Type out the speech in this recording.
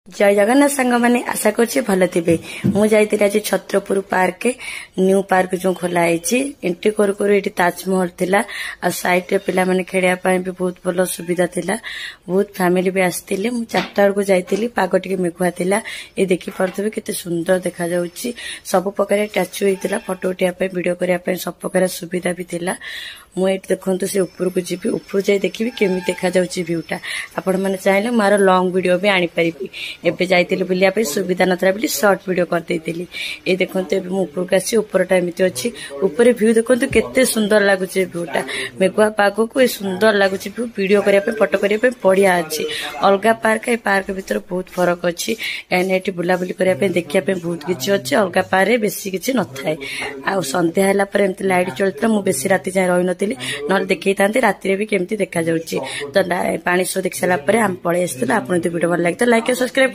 जय जगन्नाथ सांग मैंने आशा कर भल थे मुझे आज छत्रपुर पार्क न्यू पार्क जो खोला एंट्री करू करू ये ताजमहल थिला आ साइड रे पिला माने खेलिया भी बहुत भल सुविधा थिला। बहुत फैमिली भी आसते मुझे 4टा बेलू जाइली पाग टे मेघुआ थिला। ये देखी पारे केते सुंदर देखा जाउची। सब प्रकार स्टाच्यू होता फोटो उठाई वीडियो करने सब प्रकार सुविधा भी थिला। मुझे देखो से ऊपर को जी ऊपर जाए देखी केमी देखा जाउची व्यूटा आपण मैंने चाहिए मार लॉन्ग वीडियो भी आनीपारि। एबे जाइतिली बुलिया पे सुविधा नथला बोली शॉर्ट वीडियो कर देतिली। ए देखंतु एबे मु ऊपर आसी ऊपरटा एमिति अछि। ऊपर व्यू देखंतु केते सुंदर लागुचे व्यूटा मेघुआ पागो को सुंदर लागुचे व्यू वीडियो करिया पे फोटो करिया पे बढ़िया अछि। अलगा पार्क ए पार्क भीतर बहुत फरक अछि। एने एटी बुलाबुली करिया पे देखिया पे बहुत किछि अछि। अलगा पारे बेसी किछि न थाए। आ संध्या हला पर एमिति लाइट चलतला मु बेसी राति जाय रहि नथिली न देखै तांते राति रे भी केमिति देखा जाउची। तो पानी शो देख साला पर हम पळे आस्तला। आपण तो वीडियो भल लागत लाइक सब्सक्राइब